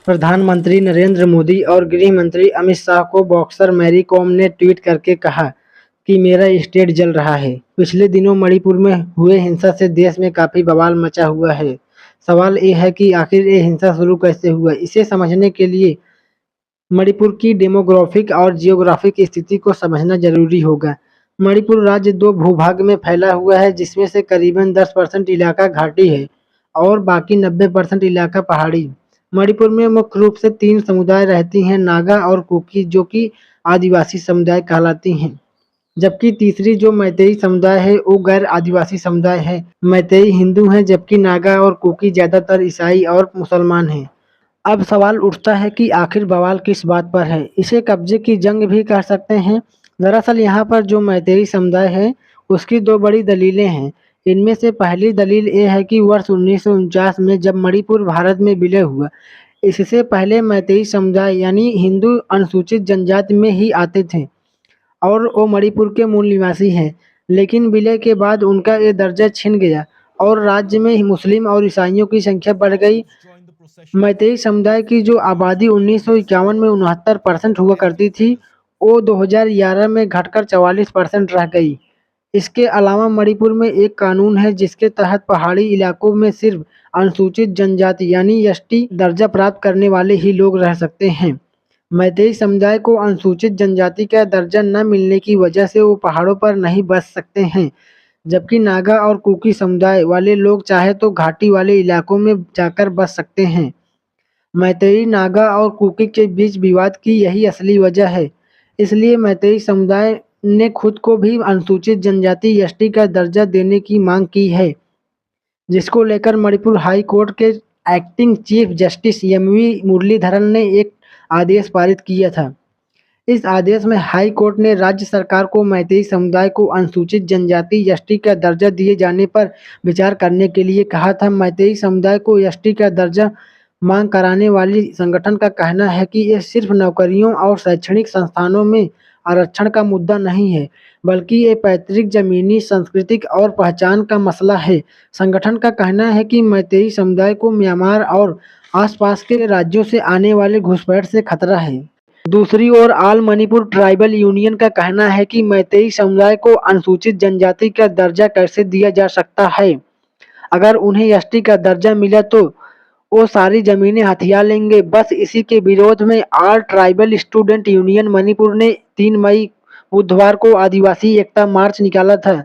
प्रधानमंत्री नरेंद्र मोदी और गृह मंत्री अमित शाह को बॉक्सर मैरी कॉम ने ट्वीट करके कहा कि मेरा स्टेट जल रहा है। पिछले दिनों मणिपुर में हुए हिंसा से देश में काफी बवाल मचा हुआ है। सवाल ये है कि आखिर ये हिंसा शुरू कैसे हुआ। इसे समझने के लिए मणिपुर की डेमोग्राफिक और जियोग्राफिक स्थिति को समझना जरूरी होगा। मणिपुर राज्य दो भूभाग में फैला हुआ है, जिसमें से करीबन 10% इलाका घाटी है और बाकी 90% इलाका पहाड़ी। मणिपुर में मुख्य रूप से तीन समुदाय रहती हैं, नागा और कुकी, जो कि आदिवासी समुदाय कहलाती हैं। जबकि तीसरी जो मैतेई समुदाय है वो गैर आदिवासी समुदाय है। मैतेई हिंदू हैं, जबकि नागा और कुकी ज्यादातर ईसाई और मुसलमान हैं। अब सवाल उठता है कि आखिर बवाल किस बात पर है। इसे कब्जे की जंग भी कह सकते हैं। दरअसल यहाँ पर जो मैतेई समुदाय है उसकी दो बड़ी दलीलें हैं। इनमें से पहली दलील ये है कि वर्ष 1949 में जब मणिपुर भारत में विलय हुआ, इससे पहले मैतेई समुदाय यानी हिंदू अनुसूचित जनजाति में ही आते थे और वो मणिपुर के मूल निवासी हैं। लेकिन विलय के बाद उनका ये दर्जा छिन गया और राज्य में मुस्लिम और ईसाइयों की संख्या बढ़ गई। मैतेई समुदाय की जो आबादी 1951 में 69% हुआ करती थी, वो 2011 में घटकर 44% रह गई। इसके अलावा मणिपुर में एक कानून है जिसके तहत पहाड़ी इलाकों में सिर्फ अनुसूचित जनजाति यानी एसटी दर्जा प्राप्त करने वाले ही लोग रह सकते हैं। मैतेई समुदाय को अनुसूचित जनजाति का दर्जा न मिलने की वजह से वो पहाड़ों पर नहीं बस सकते हैं, जबकि नागा और कुकी समुदाय वाले लोग चाहे तो घाटी वाले इलाकों में जाकर बस सकते हैं। मैतेई, नागा और कुकी के बीच विवाद की यही असली वजह है। इसलिए मैतेई समुदाय ने खुद को भी अनुसूचित जनजाति एसटी का दर्जा देने की मांग की है, जिसको लेकर मणिपुर हाई कोर्ट के acting chief justice MV Muralidharan ने एक आदेश पारित किया था। इस आदेश में हाई कोर्ट ने राज्य सरकार को मैतेई समुदाय को अनुसूचित जनजाति एसटी का दर्जा दिए जाने पर विचार करने के लिए कहा था। मैतेई समुदाय को एसटी का दर्जा मांग कराने वाली संगठन का कहना है कि यह सिर्फ नौकरियों और शैक्षणिक संस्थानों में आरक्षण का मुद्दा नहीं है, बल्कि ये पैतृक जमीनी सांस्कृतिक और पहचान का मसला है। संगठन का कहना है कि मैतेई समुदाय को म्यांमार और आसपास के राज्यों से आने वाले घुसपैठ से खतरा है। दूसरी ओर ऑल मणिपुर ट्राइबल यूनियन का कहना है कि मैतेई समुदाय को अनुसूचित जनजाति का दर्जा कैसे दिया जा सकता है। अगर उन्हें एसटी का दर्जा मिला तो वो सारी जमीनें हथिया लेंगे। बस इसी के विरोध में all tribal student union Manipur ने 3 मई बुधवार को आदिवासी एकता मार्च निकाला था।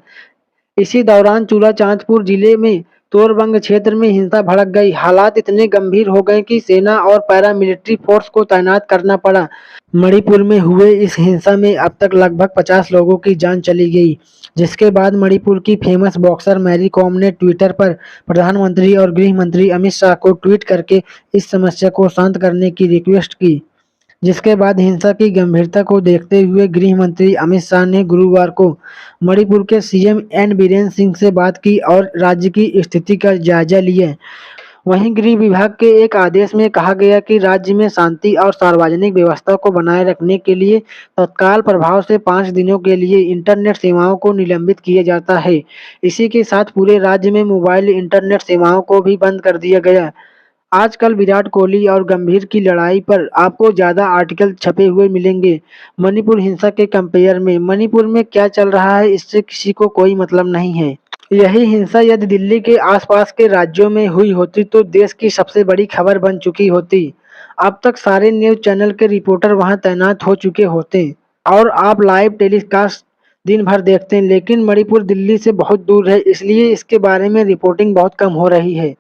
इसी दौरान चूला चांदपुर जिले में तोरबंग क्षेत्र में हिंसा भड़क गई। हालात इतने गंभीर हो गए कि सेना और पैरामिलिट्री फोर्स को तैनात करना पड़ा। मणिपुर में हुए इस हिंसा में अब तक लगभग 50 लोगों की जान चली गई, जिसके बाद मणिपुर की फेमस बॉक्सर मैरी कॉम ने ट्विटर पर प्रधानमंत्री और गृह मंत्री अमित शाह को ट्वीट करके इस समस्या को शांत करने की रिक्वेस्ट की। जिसके बाद हिंसा की गंभीरता को देखते हुए गृह मंत्री अमित शाह ने गुरुवार को मणिपुर के सीएम एन बीरेन सिंह से बात की और राज्य की स्थिति का जायजा लिया। वहीं गृह विभाग के एक आदेश में कहा गया कि राज्य में शांति और सार्वजनिक व्यवस्था को बनाए रखने के लिए तत्काल प्रभाव से 5 दिनों के लिए इंटरनेट सेवाओं को निलंबित किया जाता है। इसी के साथ पूरे राज्य में मोबाइल इंटरनेट सेवाओं को भी बंद कर दिया गया। आजकल विराट कोहली और गंभीर की लड़ाई पर आपको ज्यादा आर्टिकल छपे हुए मिलेंगे। मणिपुर हिंसा के कंपेयर में मणिपुर में क्या चल रहा है इससे किसी को कोई मतलब नहीं है। यही हिंसा यदि दिल्ली के आसपास के राज्यों में हुई होती तो देश की सबसे बड़ी खबर बन चुकी होती। अब तक सारे न्यूज चैनल के रिपोर्टर वहां तैनात हो चुके होते और आप लाइव टेलीकास्ट दिन भर देखते हैं। लेकिन मणिपुर दिल्ली से बहुत दूर है, इसलिए इसके बारे में रिपोर्टिंग बहुत कम हो रही है।